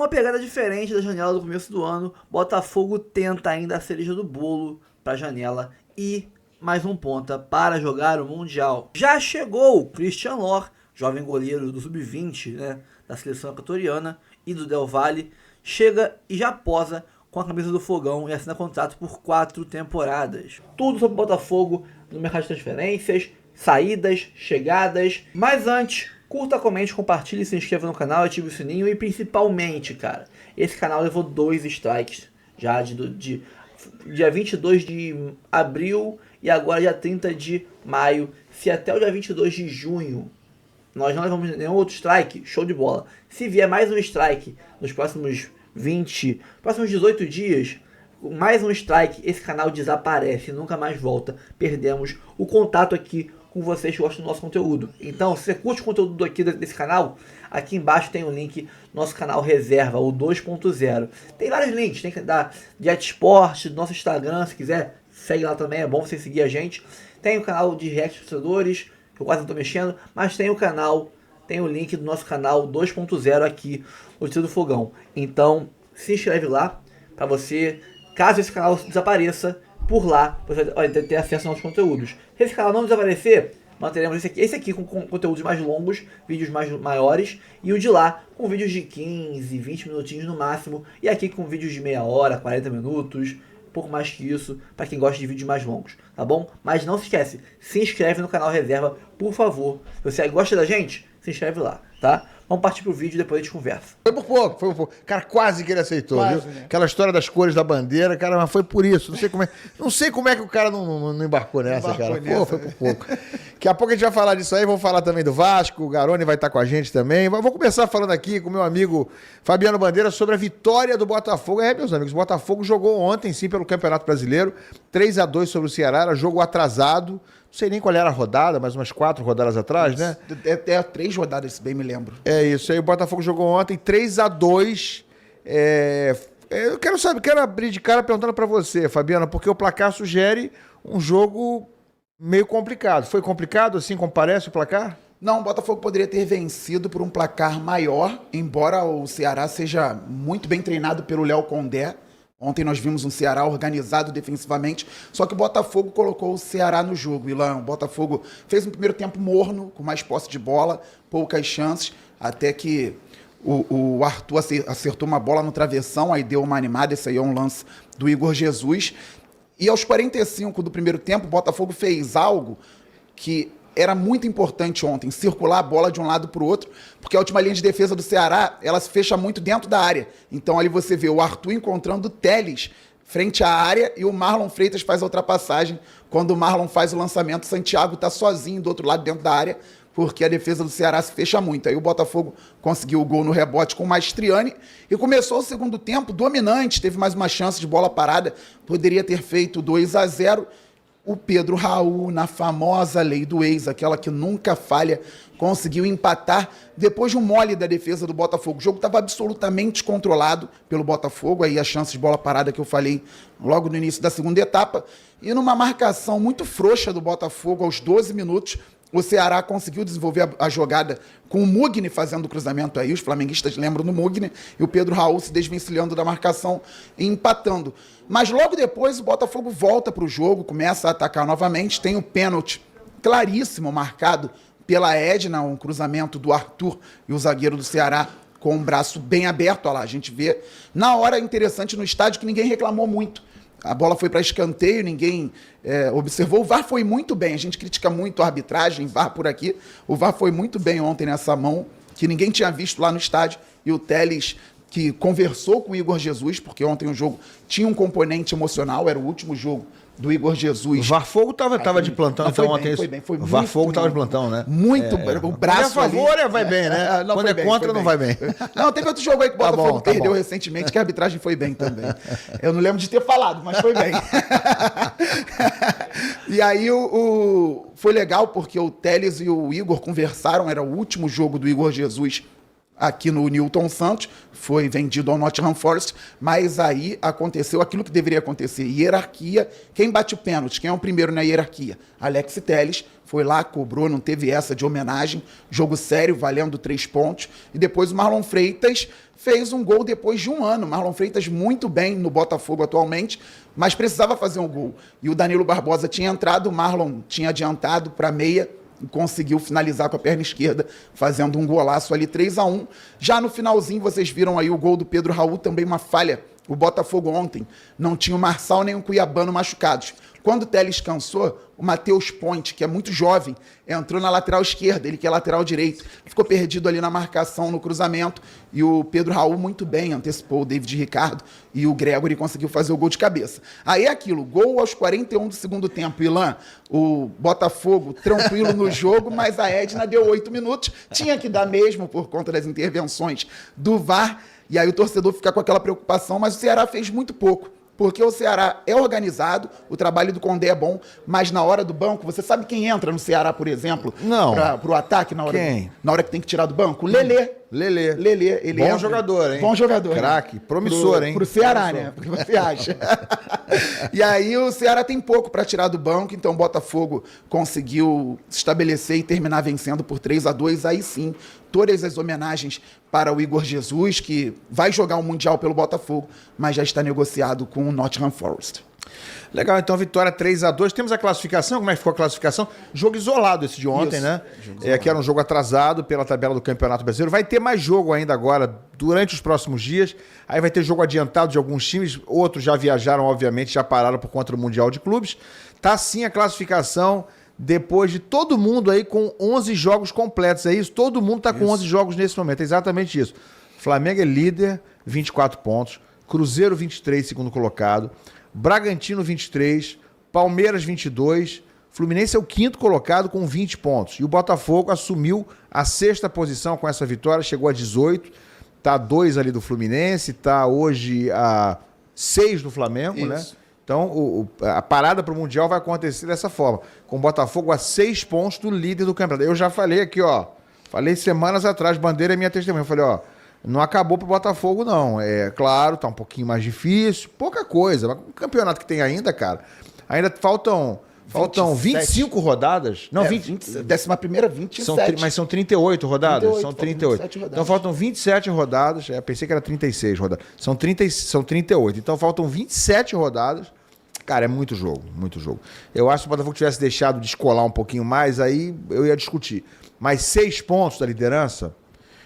Numa pegada diferente da janela do começo do ano, Botafogo tenta ainda a cereja do bolo para a janela e mais um ponta para jogar o Mundial. Já chegou Christian Lor, jovem goleiro do Sub-20, né, da seleção equatoriana e do Del Valle, chega e já posa com a camisa do Fogão e assina contrato por 4 temporadas. Tudo sobre o Botafogo no mercado de transferências, saídas, chegadas. Mas antes, curta, comente, compartilhe, se inscreva no canal, ative o sininho e principalmente, cara, esse canal levou 2 strikes já de dia 22 de abril e agora dia 30 de maio. Se até o dia 22 de junho nós não levamos nenhum outro strike, show de bola. Se vier mais um strike nos próximos 18 dias, mais um strike, esse canal desaparece, nunca mais volta. Perdemos o contato aqui com vocês que gostam do nosso conteúdo. Então, se você curte o conteúdo aqui desse canal, aqui embaixo tem o link do nosso canal Reserva, o 2.0. Tem vários links, tem que dar Jet Sport, do nosso Instagram, se quiser, segue lá também, é bom você seguir a gente. Tem o canal de react de torcedores, que eu quase não estou mexendo, mas tem o canal, tem o link do nosso canal 2.0 aqui, o Tio do Fogão. Então, se inscreve lá, para você, caso esse canal desapareça, por lá você vai ter acesso aos nossos conteúdos. Se esse canal não desaparecer, manteremos esse aqui com conteúdos mais longos, vídeos maiores, e o de lá com vídeos de 15, 20 minutinhos no máximo, e aqui com vídeos de meia hora, 40 minutos, pouco mais que isso, para quem gosta de vídeos mais longos, tá bom? Mas não se esquece, se inscreve no canal Reserva, por favor. Se você gosta da gente, se inscreve lá, tá? Vamos partir pro vídeo e depois a gente conversa. Foi por pouco, foi por pouco. Cara, quase que ele aceitou, Quase, viu? né? Aquela história das cores da bandeira, cara, mas foi por isso. Não sei como é que o cara não embarcou nessa, cara. Pô, foi por pouco. Daqui a pouco a gente vai falar disso aí, vamos falar também do Vasco, o Garoni vai estar com a gente também. Vou começar falando aqui com o meu amigo Fabiano Bandeira sobre a vitória do Botafogo. Meus amigos, o Botafogo jogou ontem, sim, pelo Campeonato Brasileiro, 3-2 sobre o Ceará, era jogo atrasado. Não sei nem qual era a rodada, mas umas 4 rodadas atrás, né? É 3 rodadas, se bem me lembro. É isso aí, o Botafogo jogou ontem 3-2. Eu quero abrir de cara perguntando pra você, Fabiana, porque o placar sugere um jogo meio complicado. Foi complicado, assim como parece o placar? Não, o Botafogo poderia ter vencido por um placar maior, embora o Ceará seja muito bem treinado pelo Léo Condé. Ontem nós vimos um Ceará organizado defensivamente, só que o Botafogo colocou o Ceará no jogo. Ilan, o Botafogo fez um primeiro tempo morno, com mais posse de bola, poucas chances, até que o Arthur acertou uma bola no travessão, aí deu uma animada, esse aí é um lance do Igor Jesus. E aos 45 do primeiro tempo, o Botafogo fez algo que era muito importante ontem, circular a bola de um lado para o outro, porque a última linha de defesa do Ceará, ela se fecha muito dentro da área. Então ali você vê o Arthur encontrando o Telles frente à área e o Marlon Freitas faz a ultrapassagem. Quando o Marlon faz o lançamento, o Santiago está sozinho do outro lado dentro da área, porque a defesa do Ceará se fecha muito. Aí o Botafogo conseguiu o gol no rebote com o Mastriani e começou o segundo tempo dominante, teve mais uma chance de bola parada, poderia ter feito 2-0. O Pedro Raul, na famosa lei do ex, aquela que nunca falha, conseguiu empatar depois de um mole da defesa do Botafogo. O jogo estava absolutamente controlado pelo Botafogo, aí a chance de bola parada que eu falei logo no início da segunda etapa. E numa marcação muito frouxa do Botafogo, aos 12 minutos, o Ceará conseguiu desenvolver a jogada com o Mugni fazendo o cruzamento aí, os flamenguistas lembram do Mugni, e o Pedro Raul se desvencilhando da marcação e empatando. Mas logo depois o Botafogo volta para o jogo, começa a atacar novamente, tem o pênalti claríssimo marcado pela Edna, um cruzamento do Arthur e o zagueiro do Ceará com o braço bem aberto. Olha lá, a gente vê na hora interessante no estádio que ninguém reclamou muito. A bola foi para escanteio, ninguém observou. O VAR foi muito bem. A gente critica muito a arbitragem, VAR por aqui. O VAR foi muito bem ontem nessa mão, que ninguém tinha visto lá no estádio. E o Telles, que conversou com o Igor Jesus, porque ontem o jogo tinha um componente emocional, era o último jogo do Igor Jesus. O Varfogo tava de plantão, então ontem. Foi o Varfogo tava de plantão, né? Muito bem. O braço. Quando é a favor, vai bem, né? Não, quando é bem, contra, não vai bem. Não, teve outro jogo aí que o Botafogo tá perdeu bom. recentemente, que a arbitragem foi bem também. Eu não lembro de ter falado, mas foi bem. E aí foi legal porque o Telles e o Igor conversaram, era o último jogo do Igor Jesus aqui no Newton Santos, foi vendido ao Nottingham Forest, mas aí aconteceu aquilo que deveria acontecer. Hierarquia, quem bate o pênalti? Quem é o primeiro na hierarquia? Alex Telles foi lá, cobrou, não teve essa de homenagem, jogo sério, valendo 3 pontos, e depois o Marlon Freitas fez um gol depois de um ano. Marlon Freitas muito bem no Botafogo atualmente, mas precisava fazer um gol. E o Danilo Barbosa tinha entrado, o Marlon tinha adiantado para meia, e conseguiu finalizar com a perna esquerda, fazendo um golaço ali, 3-1. Já no finalzinho, vocês viram aí o gol do Pedro Raul, também uma falha. O Botafogo ontem não tinha o Marçal nem o Cuiabano machucados. Quando o Telles cansou, o Matheus Ponte, que é muito jovem, entrou na lateral esquerda, ele que é lateral direito, ficou perdido ali na marcação, no cruzamento, e o Pedro Raul muito bem antecipou o David Ricardo, e o Gregory conseguiu fazer o gol de cabeça. Aí é aquilo, gol aos 41 do segundo tempo. Ilan, o Botafogo tranquilo no jogo, mas a Edna deu 8 minutos, tinha que dar mesmo por conta das intervenções do VAR, e aí o torcedor fica com aquela preocupação, mas o Ceará fez muito pouco. Porque o Ceará é organizado, o trabalho do Condé é bom, mas na hora do banco, você sabe quem entra no Ceará, por exemplo? Não. Para o ataque na hora, Quem? Na hora que tem que tirar do banco? Lelê. Lelê, ele bom jogador, hein? Bom jogador. Craque, promissor, hein? Pro Ceará, né? Porque você acha. E aí o Ceará tem pouco para tirar do banco, então o Botafogo conseguiu se estabelecer e terminar vencendo por 3-2. Aí sim, todas as homenagens para o Igor Jesus, que vai jogar o Mundial pelo Botafogo, mas já está negociado com o Nottingham Forest. Legal, então vitória 3-2. Temos a classificação, como é que ficou a classificação? Jogo isolado esse de ontem, Isso. né? Que era um jogo atrasado pela tabela do Campeonato Brasileiro. Vai ter mais jogo ainda agora, durante os próximos dias. Aí vai ter jogo adiantado de alguns times, outros já viajaram, obviamente, já pararam por conta do Mundial de Clubes. Tá sim a classificação, depois de todo mundo aí com 11 jogos completos, é isso? Todo mundo tá com 11 jogos nesse momento, é exatamente isso. Flamengo é líder, 24 pontos. Cruzeiro, 23, segundo colocado. Bragantino, 23, Palmeiras, 22, Fluminense é o 5º colocado com 20 pontos. E o Botafogo assumiu a 6ª posição com essa vitória, chegou a 18, tá a 2 ali do Fluminense, tá hoje a 6 do Flamengo, Isso. né? Então a parada para o Mundial vai acontecer dessa forma, com o Botafogo a 6 pontos do líder do campeonato. Eu já falei aqui, ó, falei semanas atrás, Bandeira é minha testemunha, eu falei, ó, não acabou pro Botafogo, não. É claro, tá um pouquinho mais difícil, pouca coisa. Mas o campeonato que tem ainda, cara, ainda faltam 25 rodadas. Não, 11ª, 27. Mas são 38 rodadas? 38, são 38. rodadas. Então faltam 27 rodadas. Pensei que era 36 rodadas. São 38. Então faltam 27 rodadas. Cara, é muito jogo, muito jogo. Eu acho que se o Botafogo tivesse deixado descolar um pouquinho mais, aí eu ia discutir. Mas 6 pontos da liderança,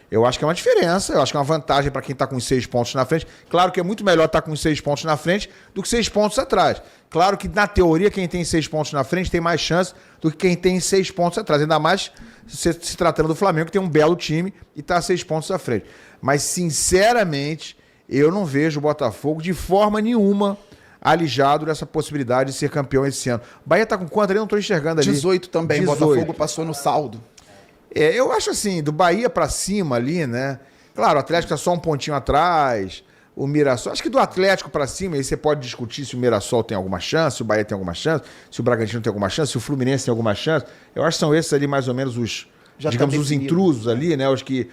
eu acho que é uma diferença, eu acho que é uma vantagem para quem está com 6 pontos na frente. Claro que é muito melhor estar com 6 pontos na frente do que 6 pontos atrás. Claro que, na teoria, quem tem 6 pontos na frente tem mais chance do que quem tem 6 pontos atrás. Ainda mais se tratando do Flamengo, que tem um belo time e está a 6 pontos à frente. Mas, sinceramente, eu não vejo o Botafogo de forma nenhuma alijado dessa possibilidade de ser campeão esse ano. O Bahia está com quanto ali? Eu não estou enxergando ali. 18 também, 18. Botafogo passou no saldo. Eu acho assim, do Bahia pra cima ali, né? Claro, o Atlético tá só um pontinho atrás, o Mirassol. Acho que do Atlético pra cima, aí você pode discutir se o Mirassol tem alguma chance, se o Bahia tem alguma chance, se o Bragantino tem alguma chance, se o Fluminense tem alguma chance. Eu acho que são esses ali mais ou menos os, digamos, os intrusos ali, né? Os que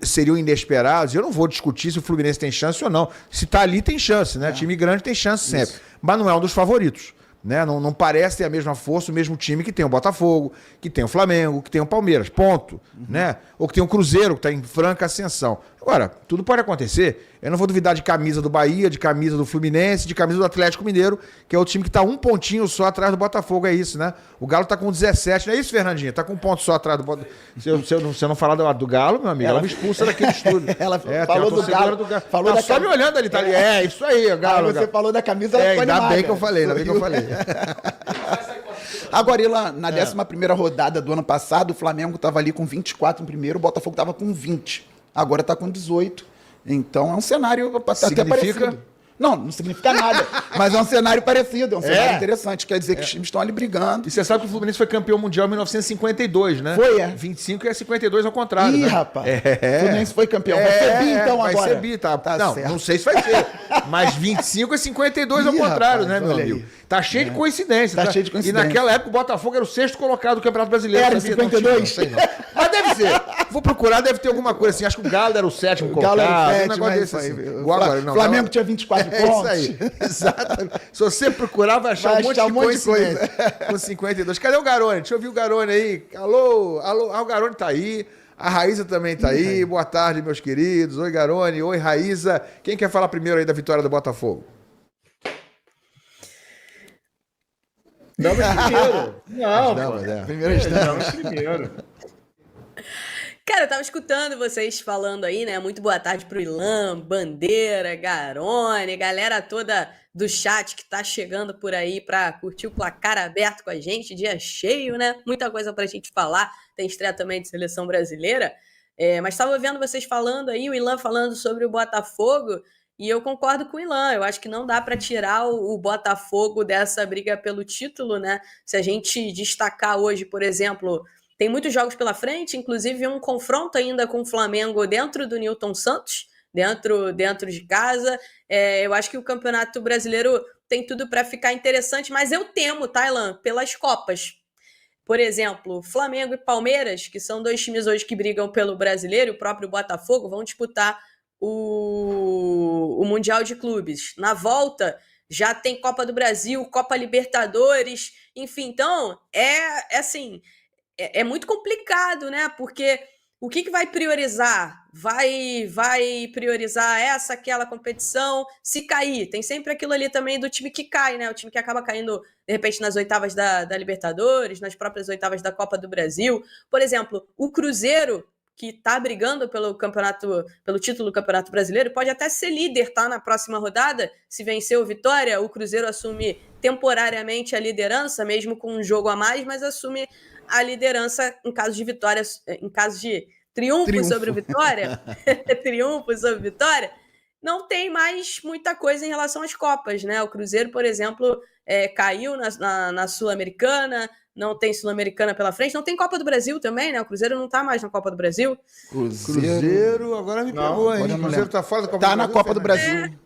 seriam inesperados. Eu não vou discutir se o Fluminense tem chance ou não. Se tá ali, tem chance, né? Time grande tem chance sempre. Isso. Mas não é um dos favoritos. Né? Não parece ter a mesma força o mesmo time que tem o Botafogo, que tem o Flamengo, que tem o Palmeiras, ponto. Né? Ou que tem o Cruzeiro, que está em franca ascensão. Agora, tudo pode acontecer. Eu não vou duvidar de camisa do Bahia, de camisa do Fluminense, de camisa do Atlético Mineiro, que é o time que está um pontinho só atrás do Botafogo, é isso, né? O Galo está com 17, não é isso, Fernandinha? Está com um ponto só atrás do Botafogo. Se eu não falar do Galo, meu amigo, ela me expulsa daqui do estúdio. Ela falou do Galo. Falou só me olhando ali, tá ali. É, isso aí, o Galo. Aí você falou da camisa, ela ficou ainda animada. bem que eu falei, ainda bem que eu falei. Agora, Ilan, na 11ª rodada do ano passado, o Flamengo estava ali com 24 em primeiro, o Botafogo estava com 20. Agora está com 18. Então é um cenário até parecido. Não significa nada. Mas é um cenário parecido, é um cenário interessante. Quer dizer que os times estão ali brigando. E você sabe que o Fluminense foi campeão mundial em 1952, né? Foi, 25 e 52 ao contrário. Ih, né? rapaz. O Fluminense foi campeão. Vai ser bi, então, vai agora. Vai ser bi, tá? Não sei se vai ser. Mas 25 e 52 ao contrário, né, meu amigo? Tá cheio de coincidência. Tá cheio de coincidência. E naquela época o Botafogo era o 6º colocado do Campeonato Brasileiro. Era 52? Não sei não. Mas deve ser. Vou procurar, deve ter alguma coisa assim. Acho que o Galo era o sétimo O Galo colocado. era o Um sétimo, negócio desse, assim. Igual agora, não, Flamengo Galo- tinha 24 É pontos. isso aí, exatamente. Se você procurar, vai achar Vai um monte achar de um monte de coisa. Com 52. Cadê o Garone? Deixa eu ouvir o Garone aí. Alô, alô. Ah, o Garone tá aí. A Raíza também tá aí. Boa tarde, meus queridos. Oi, Garone. Oi, Raíza. Quem quer falar primeiro aí da vitória do Botafogo? Damos primeiro. Não, Damas, pô. é. Primeiro instante. Damos primeiro. Cara, eu tava escutando vocês falando aí, né? Muito boa tarde pro Ilan, Bandeira, Garone, galera toda do chat que tá chegando por aí pra curtir o placar aberto com a gente, dia cheio, né? Muita coisa pra gente falar. Tem estreia também de seleção brasileira. Mas tava vendo vocês falando aí, o Ilan falando sobre o Botafogo, e eu concordo com o Ilan. Eu acho que não dá pra tirar o Botafogo dessa briga pelo título, né? Se a gente destacar hoje, por exemplo, tem muitos jogos pela frente, inclusive um confronto ainda com o Flamengo dentro do Newton Santos, dentro de casa. Eu acho que o Campeonato Brasileiro tem tudo para ficar interessante, mas eu temo, Tailan, pelas Copas. Por exemplo, Flamengo e Palmeiras, que são dois times hoje que brigam pelo Brasileiro, e o próprio Botafogo, vão disputar o Mundial de Clubes. Na volta, já tem Copa do Brasil, Copa Libertadores, enfim, então, assim... É muito complicado, né? Porque o que vai priorizar? Vai priorizar aquela competição? Se cair, tem sempre aquilo ali também do time que cai, né? O time que acaba caindo, de repente, nas oitavas da Libertadores, nas próprias oitavas da Copa do Brasil. Por exemplo, o Cruzeiro, que está brigando pelo título do Campeonato Brasileiro, pode até ser líder, tá? Na próxima rodada, se vencer o Vitória, o Cruzeiro assume temporariamente a liderança, mesmo com um jogo a mais, mas assume a liderança em caso de vitória, em caso de triunfo sobre o Vitória, triunfo sobre o Vitória, não tem mais muita coisa em relação às Copas, né? O Cruzeiro, por exemplo, caiu na Sul-Americana, não tem Sul-Americana pela frente, não tem Copa do Brasil também, né? O Cruzeiro não tá mais na Copa do Brasil. Cruzeiro, agora me pegou, hein? agora eu não Cruzeiro lembro. tá fora da Copa Tá do na Brasil, Copa do Fernando? Brasil.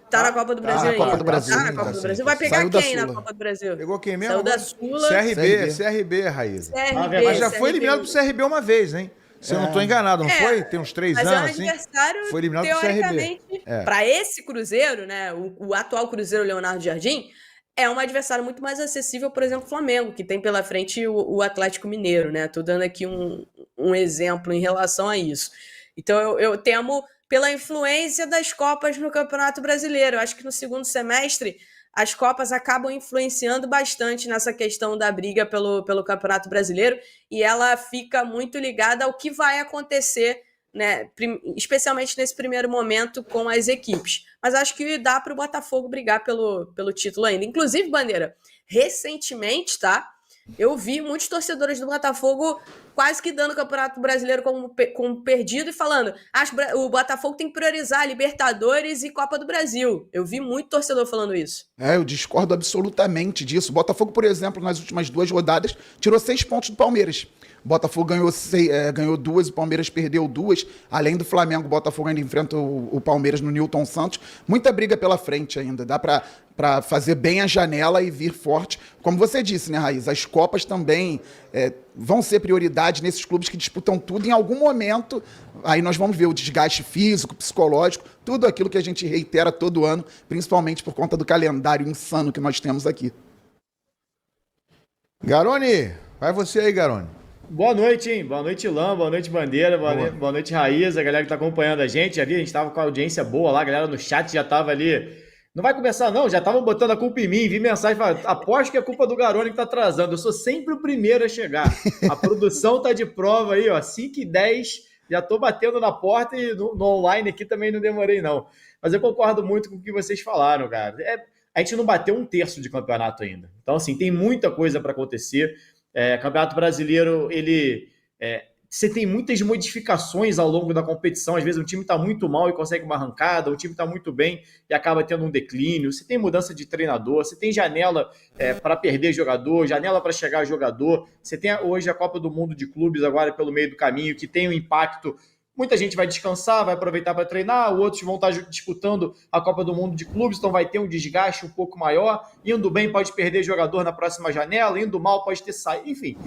Tá na Copa do Brasil na ainda. Copa do Brasil. Tá na Copa do Brasil. Vai pegar Saiu da quem na Sula. Copa do Brasil? Pegou quem mesmo? Saiu da agora? Sula. CRB, Raíza. CRB, Mas já foi CRB. eliminado pro CRB uma vez, hein? Se eu não tô enganado, não É, foi? Tem uns 3 Mas anos, é um assim. adversário, Foi eliminado pro teoricamente, CRB. para esse Cruzeiro, né? O atual Cruzeiro Leonardo Jardim, é um adversário muito mais acessível, por exemplo, o Flamengo, que tem pela frente o Atlético Mineiro, né? Tô dando aqui um exemplo em relação a isso. Então eu temo pela influência das Copas no Campeonato Brasileiro. Eu acho que no segundo semestre as Copas acabam influenciando bastante nessa questão da briga pelo Campeonato Brasileiro, e ela fica muito ligada ao que vai acontecer, né, especialmente nesse primeiro momento com as equipes. Mas acho que dá para o Botafogo brigar pelo título ainda. Inclusive, Bandeira, recentemente, tá? Eu vi muitos torcedores do Botafogo quase que dando o Campeonato Brasileiro como perdido e falando: o Botafogo tem que priorizar Libertadores e Copa do Brasil. Eu vi muito torcedor falando isso. Eu discordo absolutamente disso. O Botafogo, por exemplo, nas últimas 2 rodadas, tirou 6 pontos do Palmeiras. O Botafogo ganhou 2, o Palmeiras perdeu 2. Além do Flamengo, o Botafogo ainda enfrenta o Palmeiras no Newton Santos. Muita briga pela frente ainda. Dá para fazer bem a janela e vir forte. Como você disse, né, Raiz? As Copas também vão ser prioridade nesses clubes que disputam tudo. Em algum momento, aí nós vamos ver o desgaste físico, psicológico, tudo aquilo que a gente reitera todo ano, principalmente por conta do calendário insano que nós temos aqui. Garone, vai você aí, Garone. Boa noite, hein? Boa noite, Ilan. Boa noite, Bandeira. Boa noite, Raíza. A galera que tá acompanhando a gente. Já vi, a gente tava com a audiência boa lá. A galera no chat já tava ali. Não vai começar, não. Já estavam botando a culpa em mim. Vi mensagem falando: aposto que é culpa do Garone que tá atrasando. Eu sou sempre o primeiro a chegar. A produção tá de prova aí, ó. 5h10. Já tô batendo na porta e no online aqui também não demorei, não. Mas eu concordo muito com o que vocês falaram, cara. A gente não bateu 1/3 de campeonato ainda. Então, assim, tem muita coisa para acontecer. Campeonato Brasileiro, você tem muitas modificações ao longo da competição. Às vezes um time está muito mal e consegue uma arrancada, o time está muito bem e acaba tendo um declínio. Você tem mudança de treinador, você tem janela para perder jogador, janela para chegar jogador. Você tem hoje a Copa do Mundo de Clubes agora pelo meio do caminho, que tem um impacto. Muita gente vai descansar, vai aproveitar para treinar, outros vão estar disputando a Copa do Mundo de Clubes, então vai ter um desgaste um pouco maior. Indo bem, pode perder jogador na próxima janela, indo mal, pode ter saído. Enfim,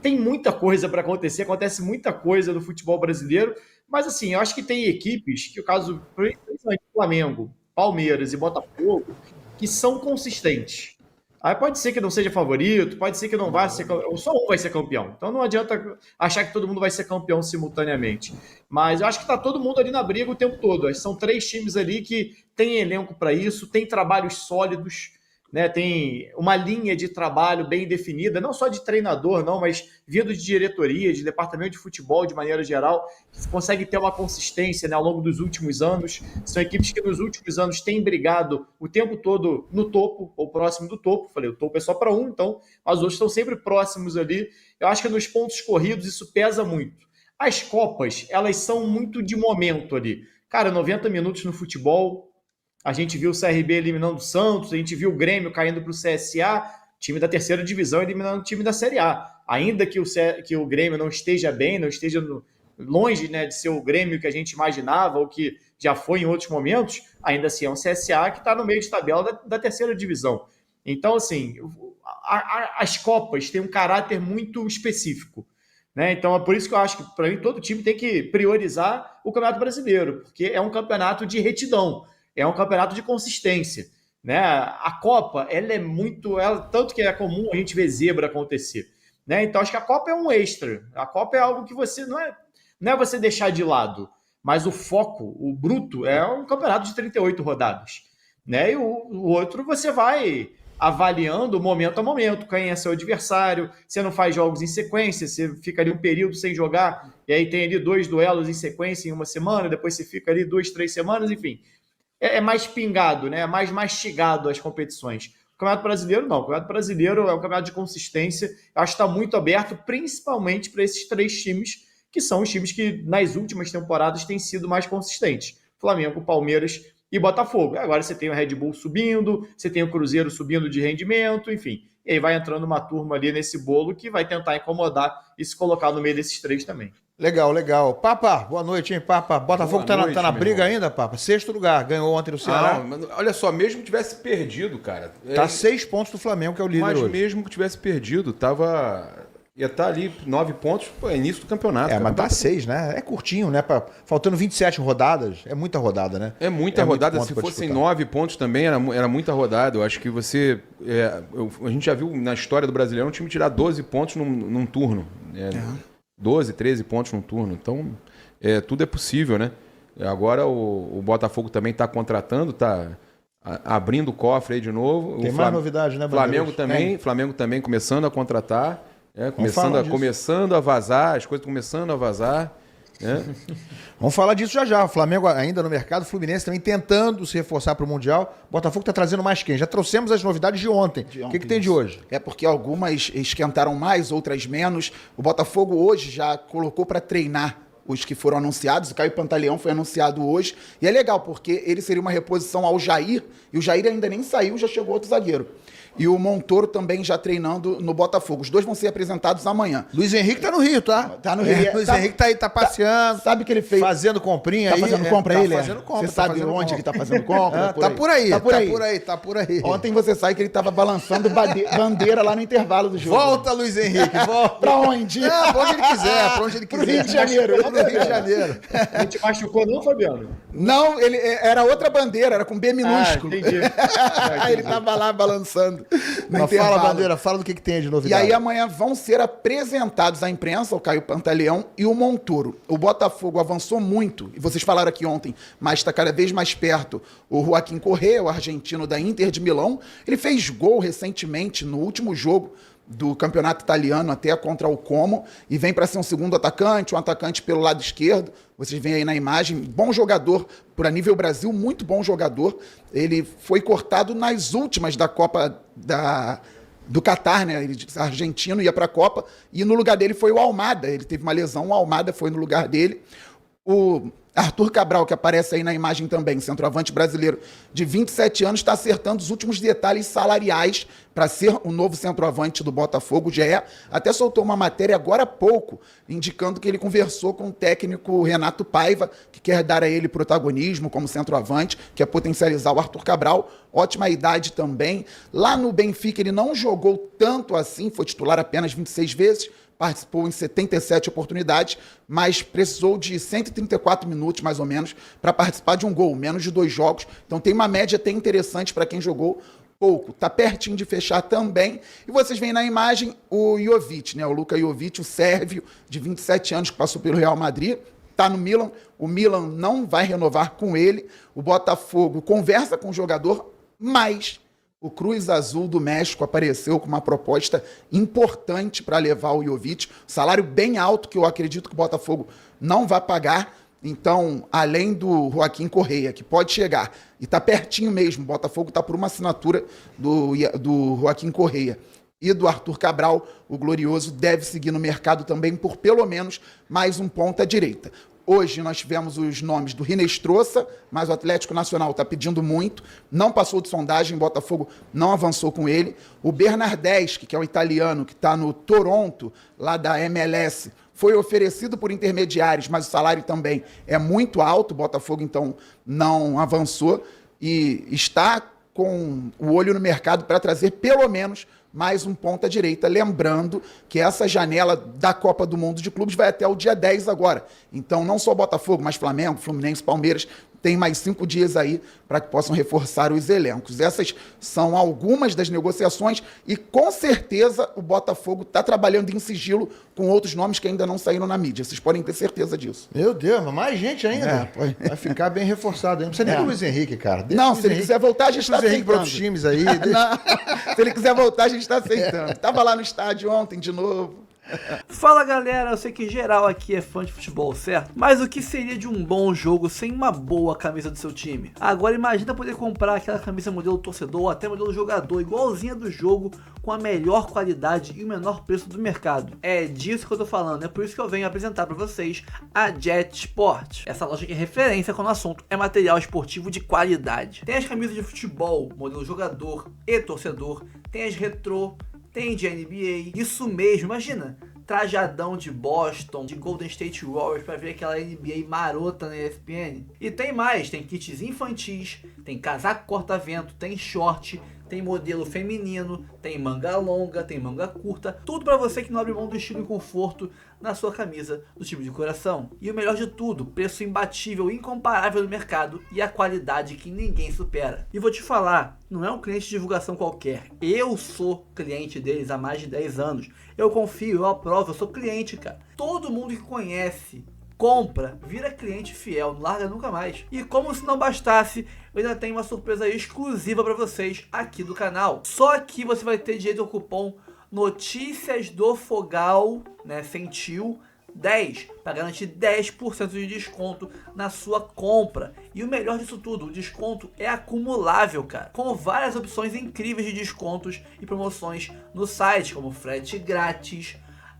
tem muita coisa para acontecer, acontece muita coisa no futebol brasileiro, mas assim, eu acho que tem equipes, que o caso, principalmente Flamengo, Palmeiras e Botafogo, que são consistentes. Aí pode ser que não seja favorito, pode ser que não vá ser campeão, só um vai ser campeão. Então não adianta achar que todo mundo vai ser campeão simultaneamente. Mas eu acho que está todo mundo ali na briga o tempo todo. São 3 times ali que têm elenco para isso, têm trabalhos sólidos, né? Tem uma linha de trabalho bem definida, não só de treinador, não, mas vindo de diretoria, de departamento de futebol de maneira geral, que consegue ter uma consistência, né, ao longo dos últimos anos. São equipes que nos últimos anos têm brigado o tempo todo no topo, ou próximo do topo. Falei, o topo é só para um, então os outros estão sempre próximos ali. Eu acho que nos pontos corridos isso pesa muito. As Copas, elas são muito de momento ali. Cara, 90 minutos no futebol. A gente viu o CRB eliminando o Santos, a gente viu o Grêmio caindo para o CSA, time da terceira divisão eliminando o time da Série A. Ainda que o Grêmio não esteja bem, não esteja longe, né, de ser o Grêmio que a gente imaginava ou que já foi em outros momentos, ainda assim é um CSA que está no meio de tabela da terceira divisão. Então, assim, as Copas têm um caráter muito específico, né? Então é por isso que eu acho que, para mim, todo time tem que priorizar o Campeonato Brasileiro, porque é um campeonato de retidão. É um campeonato de consistência, né? A Copa, ela é muito... tanto que é comum a gente ver zebra acontecer, né? Então, acho que a Copa é um extra. A Copa é algo que você... Não é você deixar de lado, mas o foco, o bruto, é um campeonato de 38 rodadas, né? E o outro você vai avaliando momento a momento, quem é seu adversário, você não faz jogos em sequência, você fica ali um período sem jogar, e aí tem ali 2 duelos em sequência em uma semana, depois você fica ali 2, 3 semanas, enfim... É mais pingado, né? É mais mastigado as competições. O Campeonato Brasileiro, não. O Campeonato Brasileiro é um campeonato de consistência. Eu acho que está muito aberto, principalmente para esses 3 times, que são os times que, nas últimas temporadas, têm sido mais consistentes. Flamengo, Palmeiras e Botafogo. Agora você tem o Red Bull subindo, você tem o Cruzeiro subindo de rendimento, enfim. E aí vai entrando uma turma ali nesse bolo que vai tentar incomodar e se colocar no meio desses 3 também. Legal, legal. Papa, boa noite, hein, Papa? Botafogo tá na briga ainda, Papa? 6º lugar, ganhou ontem no Ceará. Mas olha só, mesmo que tivesse perdido, cara... Tá 6 pontos do Flamengo, que é o líder hoje. Mas mesmo que tivesse perdido, ia estar ali 9 pontos, pô, é início do campeonato. Mas dá 6, né? É curtinho, né? Faltando 27 rodadas, é muita rodada, né? É muita rodada. Se fossem 9 pontos também, era muita rodada. Eu acho que você... a gente já viu na história do Brasileiro um time tirar 12 pontos num turno. 12, 13 pontos num turno. Então, tudo é possível, né? Agora o Botafogo também está contratando, está abrindo o cofre aí de novo. Tem mais novidade, né, Flamengo também começando a contratar, começando a vazar, as coisas começando a vazar. Vamos falar disso já. O Flamengo ainda no mercado, o Fluminense também tentando se reforçar para o Mundial. O Botafogo está trazendo mais quem? Já trouxemos as novidades de ontem. O que tem de hoje? É porque algumas esquentaram mais, outras menos. O Botafogo hoje já colocou para treinar os que foram anunciados. O Caio Pantaleão foi anunciado hoje. E é legal, porque ele seria uma reposição ao Jair. E o Jair ainda nem saiu, já chegou outro zagueiro. E o Montoro também já treinando no Botafogo. Os dois vão ser apresentados amanhã. Luiz Henrique tá no Rio, tá? Tá no Rio. Luiz Henrique tá aí, tá passeando. Sabe que ele fez? Fazendo comprinha aí. Tá fazendo compra ele? Tá fazendo compra. Você sabe onde ele tá fazendo compra? Tá por aí. Ontem você sabe que ele tava balançando bandeira lá no intervalo do jogo. Volta, Luiz Henrique, volta. Pra onde? Pra onde ele quiser, Pro Rio de Janeiro. Pro Rio de Janeiro. Não te machucou não, Fabiano? Não, ele era outra bandeira, era com B minúsculo. Entendi. Ele tava lá balançando no intervalo. Fala, Bandeira, fala do que tem de novidade. E aí amanhã vão ser apresentados à imprensa o Caio Pantaleão e o Montoro. O Botafogo avançou muito, e vocês falaram aqui ontem, mas está cada vez mais perto. O Joaquim Correa, o argentino da Inter de Milão, ele fez gol recentemente no último jogo do campeonato italiano, até contra o Como, e vem para ser um segundo atacante, um atacante pelo lado esquerdo. Vocês veem aí na imagem, bom jogador, por nível Brasil, muito bom jogador. Ele foi cortado nas últimas da Copa do Catar, né? Ele argentino, ia para a Copa, e no lugar dele foi o Almada. Ele teve uma lesão, o Almada foi no lugar dele. O Arthur Cabral, que aparece aí na imagem também, centroavante brasileiro de 27 anos, está acertando os últimos detalhes salariais para ser o novo centroavante do Botafogo. O GE até soltou uma matéria agora há pouco, indicando que ele conversou com o técnico Renato Paiva, que quer dar a ele protagonismo como centroavante, quer potencializar o Arthur Cabral. Ótima idade também. Lá no Benfica ele não jogou tanto assim, foi titular apenas 26 vezes, participou em 77 oportunidades, mas precisou de 134 minutos, mais ou menos, para participar de um gol, menos de 2 jogos. Então tem uma média até interessante para quem jogou pouco. Tá pertinho de fechar também. E vocês veem na imagem o Jovic, né? O Luka Jovic, o sérvio de 27 anos, que passou pelo Real Madrid, tá no Milan. O Milan não vai renovar com ele. O Botafogo conversa com o jogador, mas o Cruz Azul do México apareceu com uma proposta importante para levar o Jovic, salário bem alto que eu acredito que o Botafogo não vai pagar. Então, além do Joaquim Correia, que pode chegar, e está pertinho mesmo, o Botafogo está por uma assinatura do Joaquim Correia e do Arthur Cabral, o Glorioso deve seguir no mercado também por pelo menos mais um ponta-direita. Hoje nós tivemos os nomes do Rinestrosa, mas o Atlético Nacional está pedindo muito, não passou de sondagem, o Botafogo não avançou com ele. O Bernardeschi, que é o italiano, que está no Toronto, lá da MLS, foi oferecido por intermediários, mas o salário também é muito alto, o Botafogo então não avançou e está com o olho no mercado para trazer pelo menos mais um ponta-direita, lembrando que essa janela da Copa do Mundo de Clubes vai até o dia 10 agora. Então, não só Botafogo, mas Flamengo, Fluminense, Palmeiras, tem mais 5 dias aí para que possam reforçar os elencos. Essas são algumas das negociações e, com certeza, o Botafogo está trabalhando em sigilo com outros nomes que ainda não saíram na mídia. Vocês podem ter certeza disso. Meu Deus, mas mais gente ainda. Vai ficar bem reforçado. Não precisa nem do Luiz Henrique, cara. Não, se ele quiser voltar, a gente está aceitando. Para outros times aí. Se ele quiser voltar, a gente está aceitando. Tava lá no estádio ontem de novo. Fala galera, eu sei que geral aqui é fã de futebol, certo? Mas o que seria de um bom jogo sem uma boa camisa do seu time? Agora imagina poder comprar aquela camisa modelo torcedor ou até modelo jogador, igualzinha do jogo, com a melhor qualidade e o menor preço do mercado. É disso que eu tô falando, é por isso que eu venho apresentar para vocês a Jet Sport. Essa loja que é referência quando o assunto é material esportivo de qualidade. Tem as camisas de futebol, modelo jogador e torcedor, tem as retrô, tem de NBA, isso mesmo, imagina, trajadão de Boston, de Golden State Warriors pra ver aquela NBA marota na ESPN. E tem mais, tem kits infantis, tem casaco corta-vento, tem short, tem modelo feminino, tem manga longa, tem manga curta, tudo pra você que não abre mão do estilo e conforto na sua camisa do time de coração. E o melhor de tudo, preço imbatível, incomparável no mercado e a qualidade que ninguém supera. E vou te falar, não é um cliente de divulgação qualquer, eu sou cliente deles há mais de 10 anos, eu confio, eu aprovo, eu sou cliente, cara. Todo mundo que conhece, compra, vira cliente fiel, não larga nunca mais. E como se não bastasse, eu ainda tenho uma surpresa exclusiva para vocês aqui do canal. Só aqui você vai ter direito ao cupom Notícias do Fogal, né, sentiu 10, para garantir 10% de desconto na sua compra. E o melhor disso tudo, o desconto é acumulável, cara, com várias opções incríveis de descontos e promoções no site, como frete grátis,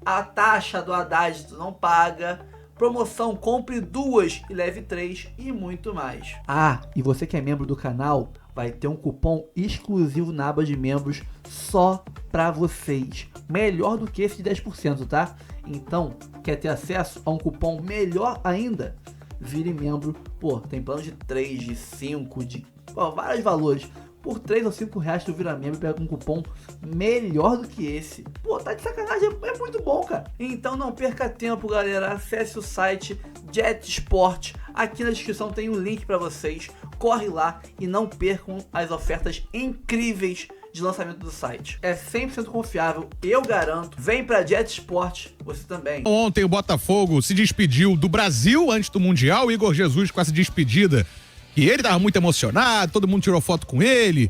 a taxa do Haddad tu não paga, promoção compre 2 e leve 3 e muito mais. Ah, e você que é membro do canal vai ter um cupom exclusivo na aba de membros só pra vocês. Melhor do que esse de 10%, tá? Então, quer ter acesso a um cupom melhor ainda? Vire membro. Pô, tem plano de 3, de 5, de vários valores. Por 3 ou 5 reais tu vira membro e pega um cupom melhor do que esse. Pô, tá de sacanagem, é muito bom, cara. Então não perca tempo, galera. Acesse o site Jet Sport. Aqui na descrição tem um link para vocês. Corre lá e não percam as ofertas incríveis de lançamento do site. É 100% confiável, eu garanto. Vem pra Jet Sport, você também. Ontem o Botafogo se despediu do Brasil antes do Mundial. Igor Jesus com essa despedida. E ele tava muito emocionado, todo mundo tirou foto com ele.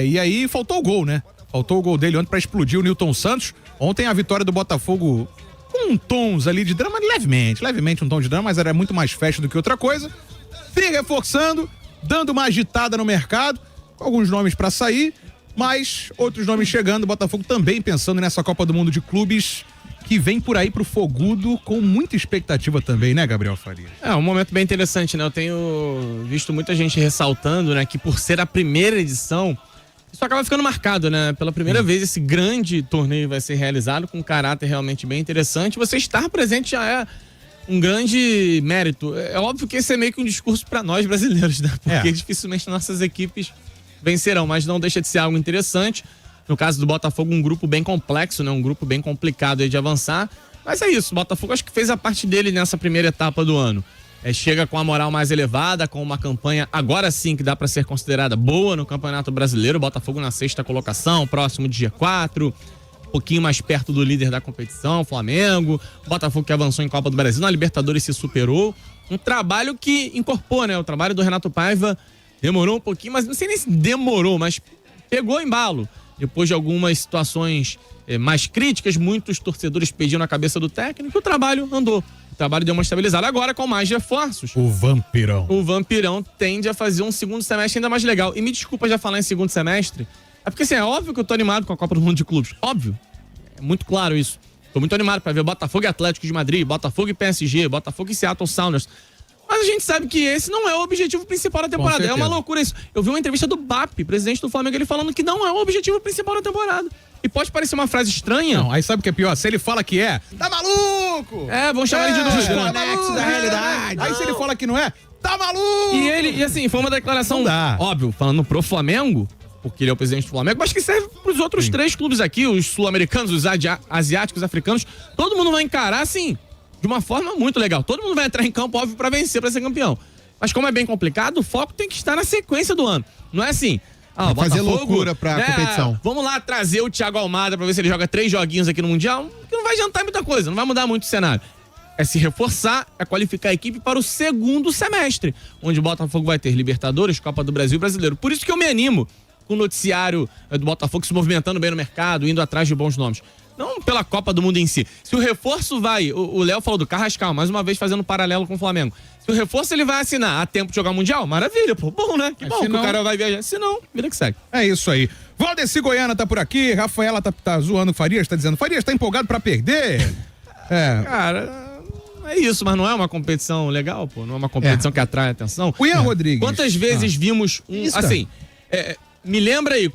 E aí faltou o gol, né? Faltou o gol dele ontem pra explodir o Nilton Santos. Ontem a vitória do Botafogo com tons ali de drama, levemente um tom de drama, mas era muito mais festa do que outra coisa. Se reforçando, dando uma agitada no mercado, com alguns nomes pra sair, mas outros nomes chegando. O Botafogo também pensando nessa Copa do Mundo de Clubes que vem por aí pro Fogudo com muita expectativa também, né, Gabriel Farias? É um momento bem interessante, né? Eu tenho visto muita gente ressaltando, né, que por ser a primeira edição, isso acaba ficando marcado, né? Pela primeira vez esse grande torneio vai ser realizado com um caráter realmente bem interessante. Você estar presente já é um grande mérito. É óbvio que esse é meio que um discurso para nós brasileiros, né? Porque dificilmente nossas equipes vencerão, mas não deixa de ser algo interessante. No caso do Botafogo, um grupo bem complexo, né? Um grupo bem complicado aí de avançar. Mas é isso, o Botafogo acho que fez a parte dele nessa primeira etapa do ano. Chega com a moral mais elevada, com uma campanha agora sim que dá para ser considerada boa no Campeonato Brasileiro. O Botafogo na 6ª colocação, próximo de G4, um pouquinho mais perto do líder da competição, Flamengo. O Botafogo que avançou em Copa do Brasil, na Libertadores se superou. Um trabalho que incorporou, né? O trabalho do Renato Paiva demorou um pouquinho, mas não sei nem se demorou, mas pegou embalo. Depois de algumas situações mais críticas, muitos torcedores pediam na cabeça do técnico, o trabalho andou. O trabalho deu uma estabilizada. Agora, com mais reforços, O Vampirão tende a fazer um segundo semestre ainda mais legal. E me desculpa já falar em segundo semestre, é porque assim, é óbvio que eu tô animado com a Copa do Mundo de Clubes. Óbvio. É muito claro isso. Tô muito animado pra ver Botafogo e Atlético de Madrid, Botafogo e PSG, Botafogo e Seattle Sounders. Mas a gente sabe que esse não é o objetivo principal da temporada. É uma loucura isso. Eu vi uma entrevista do BAP, presidente do Flamengo, ele falando que não é o objetivo principal da temporada. E pode parecer uma frase estranha. Não, aí sabe o que é pior? Se ele fala que é, tá maluco! Vão chamar ele de doido. Desconexo da realidade. Aí se ele fala que não é, tá maluco! E assim, foi uma declaração, óbvio, falando pro Flamengo, porque ele é o presidente do Flamengo, mas que serve pros outros 3 clubes aqui, os sul-americanos, os asiáticos, africanos. Todo mundo vai encarar, assim, de uma forma muito legal. Todo mundo vai entrar em campo, óbvio, pra vencer, pra ser campeão. Mas como é bem complicado, o foco tem que estar na sequência do ano. Não é assim... fazer loucura pra competição. Vamos lá trazer o Thiago Almada pra ver se ele joga 3 joguinhos aqui no Mundial, que não vai adiantar muita coisa, não vai mudar muito o cenário. É se reforçar, é qualificar a equipe para o segundo semestre, onde o Botafogo vai ter Libertadores, Copa do Brasil e Brasileiro. Por isso que eu me animo com o noticiário do Botafogo se movimentando bem no mercado, indo atrás de bons nomes. Não pela Copa do Mundo em si. Se o reforço vai... O Léo falou do Carrascal, mais uma vez fazendo um paralelo com o Flamengo. Se o reforço ele vai assinar a tempo de jogar Mundial, maravilha, pô. Bom, né? Que bom que o cara vai viajar. Se não, vida que segue. É isso aí. Valdeci Goiana tá por aqui, Rafaela tá zoando o Farias, tá dizendo, Farias tá empolgado pra perder? Cara, é isso, mas não é uma competição legal, pô. Não é uma competição que atrai atenção. O Ian Rodrigues. Quantas vezes vimos Isso. assim... me lembra aí,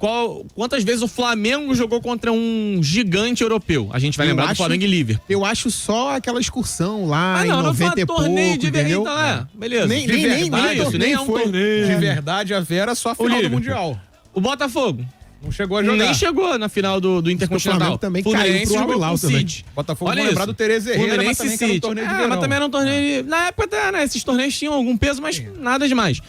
quantas vezes o Flamengo jogou contra um gigante europeu? A gente vai lembrar do Flamengo e Liverpool. Eu acho só aquela excursão lá em não 90 e pouco, torneio de entendeu? beleza. Nem é um torneio. De verdade, a Vera só a final do Mundial. O Botafogo não chegou a jogar. nem chegou na final do Intercontinental. O Flamengo também caiu pro jogou Al-Hilal com o também. City. Botafogo Olha vai lembrar isso. do Tereza Herrera, mas Fluminense também que era um torneio de verão. mas também era um torneio... Na época até, né? Esses torneios tinham algum peso, mas nada demais.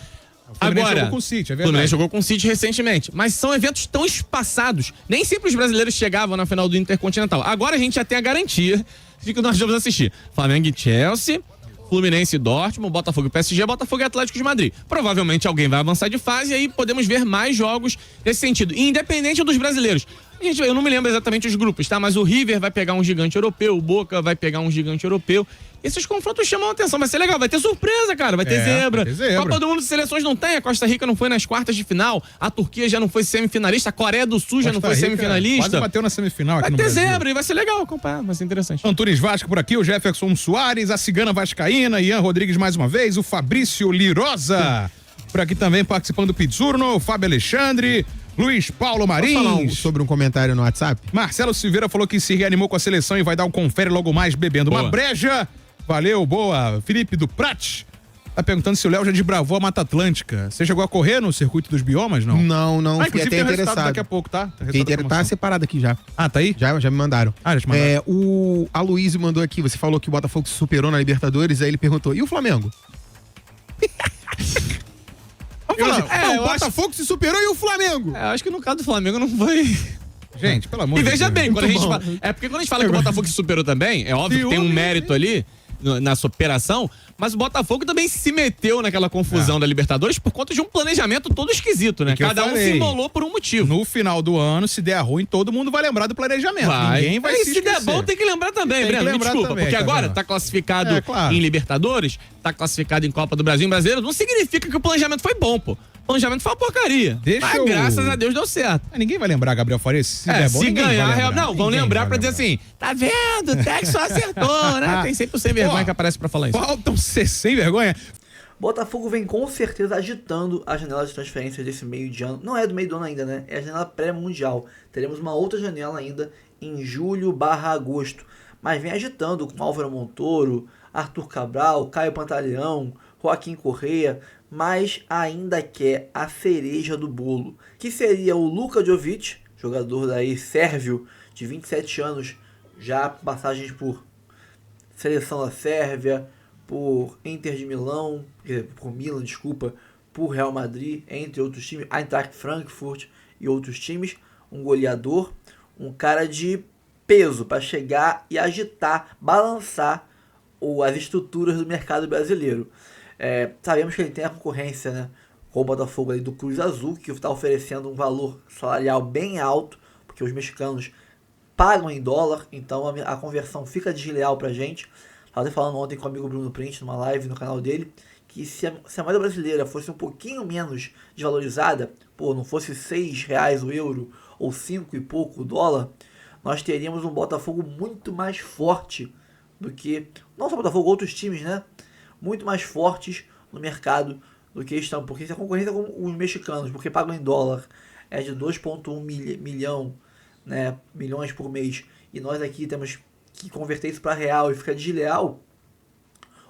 Fluminense Agora, jogou com o City, é verdade. Fluminense jogou com o City recentemente. Mas são eventos tão espaçados. Nem sempre os brasileiros chegavam na final do Intercontinental. Agora a gente já tem a garantia de que nós vamos assistir Flamengo e Chelsea, Fluminense e Dortmund, Botafogo e PSG, Botafogo e Atlético de Madrid. Provavelmente alguém vai avançar de fase e aí podemos ver mais jogos nesse sentido. E independente dos brasileiros. Gente, eu não me lembro exatamente os grupos, tá? Mas o River vai pegar um gigante europeu, o Boca vai pegar um gigante europeu. Esses confrontos chamam a atenção, vai ser legal, vai ter surpresa, cara, vai ter zebra. Copa do Mundo de Seleções não tem, a Costa Rica não foi nas quartas de final, a Turquia já não foi semifinalista, a Coreia do Sul já não foi semifinalista. Quase bateu na semifinal aqui no Brasil. Vai ter zebra e vai ser legal acompanhar, vai ser interessante. Antunes Vasco por aqui, o Jefferson Soares, a Cigana Vascaína, Ian Rodrigues mais uma vez, o Fabrício Lirosa, por aqui também participando do Pizzurno, o Fábio Alexandre, Luiz Paulo Marins. Posso falar sobre um comentário no WhatsApp? Marcelo Silveira falou que se reanimou com a seleção e vai dar um confere logo mais bebendo uma breja. Valeu, boa. Felipe do Prat tá perguntando se o Léo já desbravou a Mata Atlântica. Você chegou a correr no circuito dos biomas, não? Não, fiquei até tem resultado interessado. daqui a pouco, tá? Tá separado aqui já. Ah, tá aí? Já me mandaram. Já te mandaram. O Aloysio mandou aqui, você falou que o Botafogo se superou na Libertadores, aí ele perguntou, e o Flamengo? Vamos falar, o Botafogo se superou e o Flamengo? Eu acho que no caso do Flamengo não foi... Gente, pelo amor de Deus. E veja bem, quando a gente fala, porque quando a gente fala que o Botafogo se superou também, é óbvio que tem um mérito ali na superação, mas o Botafogo também se meteu naquela confusão da Libertadores por conta de um planejamento todo esquisito, né? Cada um se embolou por um motivo. No final do ano, se der ruim, todo mundo vai lembrar do planejamento. Ninguém vai se der bom, tem que lembrar também, Breno. Me desculpa, porque agora tá classificado em Libertadores, tá classificado em Copa do Brasil, em Brasileiro, não significa que o planejamento foi bom, pô. O planejamento foi uma porcaria. Mas graças a Deus deu certo. Ninguém vai lembrar, Gabriel Farias. Se der bom, se ganhar, não, vão lembrar pra dizer assim, tá vendo? O Tex só acertou, né? Tem sempre o sem vergonha que aparece pra falar isso. Faltam ser sem vergonha. Botafogo vem com certeza agitando a janela de transferências desse meio de ano. Não é do meio do ano ainda, né? É a janela pré-mundial. Teremos uma outra janela ainda em julho/agosto. Mas vem agitando com Álvaro Montoro, Arthur Cabral, Caio Pantaleão, Joaquim Correia, mas ainda quer a cereja do bolo, que seria o Luka Jovic, jogador daí sérvio de 27 anos, já passagens por seleção da Sérvia, por Inter de Milão, por Milan, desculpa, por Real Madrid, entre outros times, Eintracht Frankfurt e outros times, um goleador, um cara de peso para chegar e agitar, balançar as estruturas do mercado brasileiro. Sabemos que ele tem a concorrência, né, com o Botafogo ali do Cruz Azul, que está oferecendo um valor salarial bem alto, porque os mexicanos pagam em dólar, então a conversão fica desleal pra gente. Estava falando ontem com o amigo Bruno Print, numa live no canal dele, que se a moeda brasileira fosse um pouquinho menos desvalorizada, não fosse R$6 o euro, ou 5 e pouco o dólar, nós teríamos um Botafogo muito mais forte do que, não só o Botafogo, outros times, né? Muito mais fortes no mercado do que estão, porque se a concorrência com os mexicanos, porque pagam em dólar, é de 2,1 milhão, né, milhões por mês, e nós aqui temos que converter isso para real e fica desleal,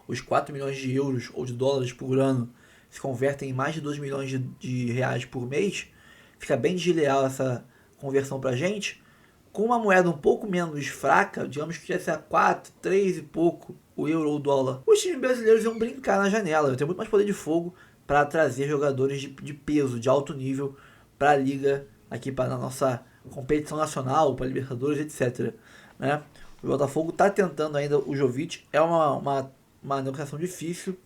os 4 milhões de euros ou de dólares por ano se convertem em mais de 2 milhões de reais por mês, fica bem desleal essa conversão para a gente. Com uma moeda um pouco menos fraca, digamos que tivesse a 4, 3 e pouco o euro ou o dólar, os times brasileiros iam brincar na janela, iam ter muito mais poder de fogo para trazer jogadores de peso, de alto nível para a liga, aqui para a nossa competição nacional, para Libertadores, etc. Né? O Botafogo está tentando ainda o Jovic, é uma negociação difícil,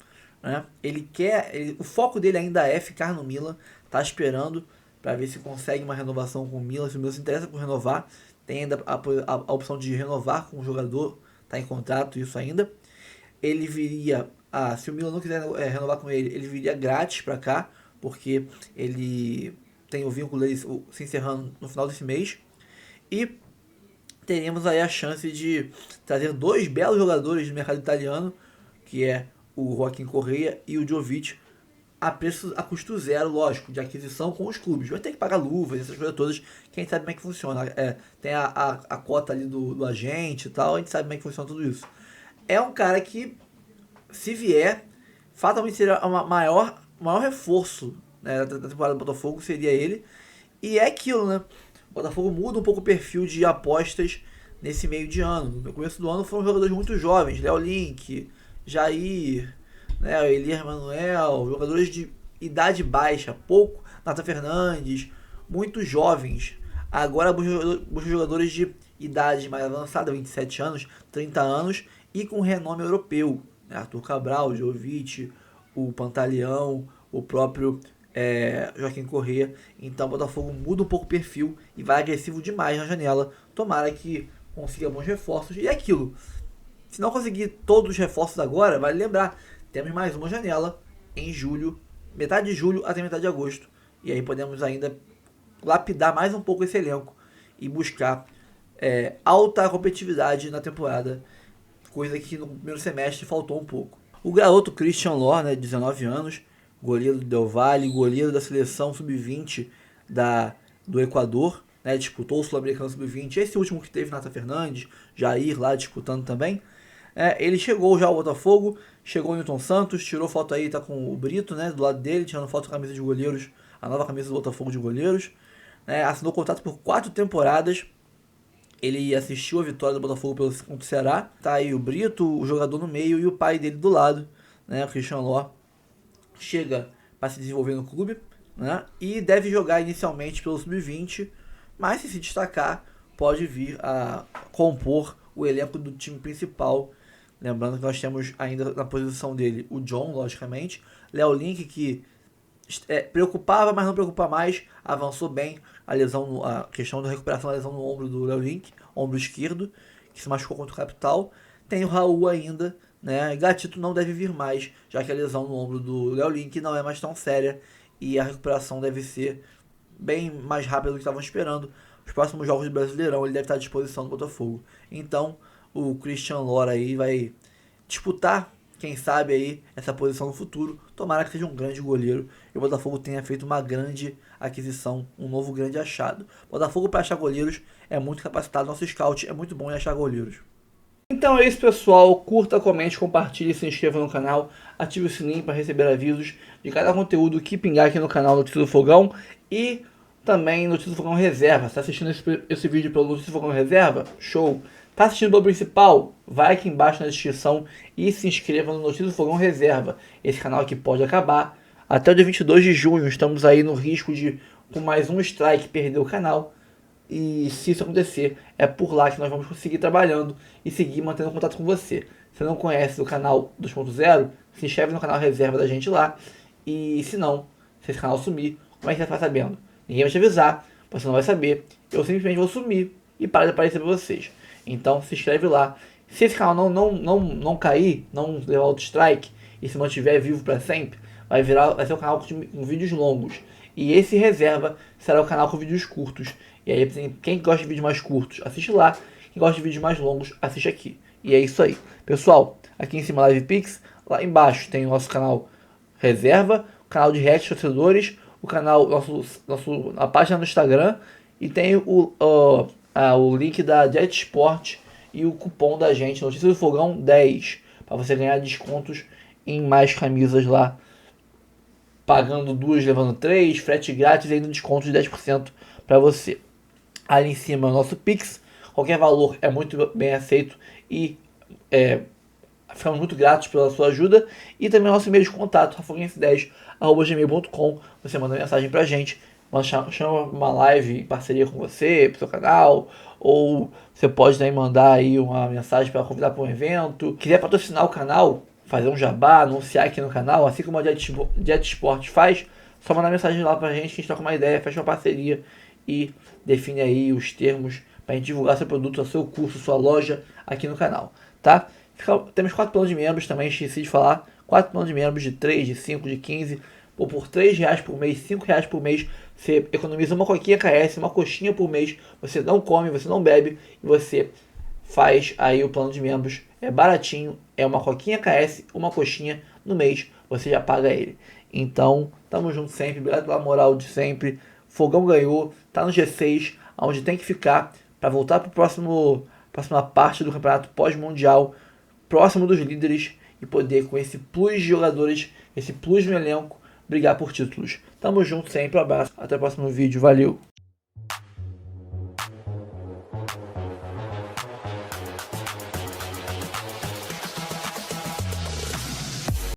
né? O foco dele ainda é ficar no Milan, está esperando para ver se consegue uma renovação com o Milan, se o Milan se interessa por renovar, tem ainda a opção de renovar com o jogador, está em contrato isso ainda. Ele viria, se o Milan não quiser renovar com ele, ele viria grátis para cá, porque ele tem o vínculo dele se encerrando no final desse mês. E teremos aí a chance de trazer 2 belos jogadores do mercado italiano, que é o Joaquim Correa e o Jovic, a custo zero, lógico, de aquisição com os clubes. Vai ter que pagar luvas, essas coisas todas, que a gente sabe como é que funciona. Tem a cota ali do agente e tal, a gente sabe como é que funciona tudo isso. É um cara que, se vier, fatalmente seria o maior reforço, né, da temporada do Botafogo, seria ele. E é aquilo, né? O Botafogo muda um pouco o perfil de apostas nesse meio de ano. No começo do ano foram jogadores muito jovens, Léo Link, Jair, né, Elias Manuel, jogadores de idade baixa, pouco, Nathan Fernandes, muito jovens. Agora busca jogadores de idade mais avançada, 27 anos, 30 anos, e com renome europeu, né, Arthur Cabral, Jovic, o Pantaleão, o próprio Joaquim Correa. Então o Botafogo muda um pouco o perfil e vai agressivo demais na janela. Tomara que consiga bons reforços. E é aquilo, se não conseguir todos os reforços agora, vale lembrar, temos mais uma janela em julho, metade de julho até metade de agosto. E aí podemos ainda lapidar mais um pouco esse elenco e buscar alta competitividade na temporada, coisa que no primeiro semestre faltou um pouco. O garoto Christian Lohr, né, de 19 anos, goleiro do Del Valle, goleiro da seleção sub-20 do Equador, né, disputou o Sul-Americano sub-20, esse último que teve Nathan Fernandes, Jair lá disputando também. Ele chegou já ao Botafogo, chegou o Newton Santos, tirou foto aí, tá com o Brito, né, do lado dele, tirando foto com a camisa de goleiros, a nova camisa do Botafogo de goleiros. Assinou contrato por 4 temporadas. Ele assistiu a vitória do Botafogo contra o Ceará. Tá aí o Brito, o jogador no meio, e o pai dele do lado, né, o Christian Lohr. Chega para se desenvolver no clube, né, e deve jogar inicialmente pelo Sub-20, mas se destacar, pode vir a compor o elenco do time principal. Lembrando que nós temos ainda na posição dele o John, logicamente, Léo Link, que preocupava, mas não preocupa mais, avançou bem. A questão da recuperação da lesão no ombro do Léo Link, ombro esquerdo, que se machucou contra o Capital. Tem o Raul ainda, né? Gatito não deve vir mais, já que a lesão no ombro do Léo Link não é mais tão séria e a recuperação deve ser bem mais rápida do que estavam esperando. Os próximos jogos do Brasileirão ele deve estar à disposição do Botafogo. Então o Christian Lohr aí vai disputar, quem sabe aí, essa posição no futuro. Tomara que seja um grande goleiro e o Botafogo tenha feito uma grande aquisição, um novo grande achado. O Botafogo, para achar goleiros, é muito capacitado. Nosso scout é muito bom em achar goleiros. Então é isso, pessoal. Curta, comente, compartilhe, se inscreva no canal, ative o sininho para receber avisos de cada conteúdo que pingar aqui no canal do Notícia do Fogão. E também Notícias do Fogão Reserva. Você tá assistindo esse vídeo pelo Notícias do Fogão Reserva? Show! Tá assistindo pelo principal? Vai aqui embaixo na descrição e se inscreva no Notícias do Fogão Reserva. Esse canal aqui pode acabar. Até o dia 22 de junho estamos aí no risco de, com mais um strike, perder o canal. E se isso acontecer, é por lá que nós vamos conseguir trabalhando e seguir mantendo contato com você. Se não conhece o canal 2.0, se inscreve no canal reserva da gente lá. E se não, se esse canal sumir, como é que você vai sabendo? Ninguém vai te avisar, você não vai saber. Eu simplesmente vou sumir e parar de aparecer pra vocês. Então se inscreve lá. Se esse canal não cair, não levar outro strike e se mantiver vivo para sempre, vai ser um canal com vídeos longos. E esse reserva será o canal com vídeos curtos. E aí, quem gosta de vídeos mais curtos, assiste lá. Quem gosta de vídeos mais longos, assiste aqui. E é isso aí. Pessoal, aqui em cima Live Pix, lá embaixo tem o nosso canal reserva, o canal de react torcedores, o canal, a página no Instagram, e tem o link da Jet Sport e o cupom da gente, Notícias do Fogão 10, para você ganhar descontos em mais camisas lá, pagando 2, levando 3, frete grátis e ainda desconto de 10% para você. Ali em cima é o nosso Pix, qualquer valor é muito bem aceito e ficamos muito gratos pela sua ajuda. E também o nosso e-mail de contato, rafoguense10@gmail.com. Você manda mensagem pra gente, chama uma live em parceria com você, pro seu canal, ou você pode também mandar aí uma mensagem para convidar para um evento. Quiser patrocinar o canal, fazer um jabá, anunciar aqui no canal, assim como a Jet Sport faz, só mandar mensagem lá pra gente, que a gente troca uma ideia, fecha uma parceria e define aí os termos pra gente divulgar seu produto, o seu curso, sua loja aqui no canal, tá? Temos 4 planos de membros também, esqueci de falar. 4 planos de membros de 3, de 5, de 15. Ou por R$3 por mês, R$5 por mês, você economiza uma coquinha KS, uma coxinha por mês. Você não come, você não bebe e você faz aí o plano de membros. É baratinho, é uma coquinha KS, uma coxinha no mês, você já paga ele. Então, tamo junto sempre, obrigado pela moral de sempre. Fogão ganhou, tá no G6, onde tem que ficar para voltar para próxima parte do campeonato pós-mundial, próximo dos líderes e poder, com esse plus de jogadores, esse plus no elenco, brigar por títulos. Tamo junto sempre, um abraço, até o próximo vídeo, valeu!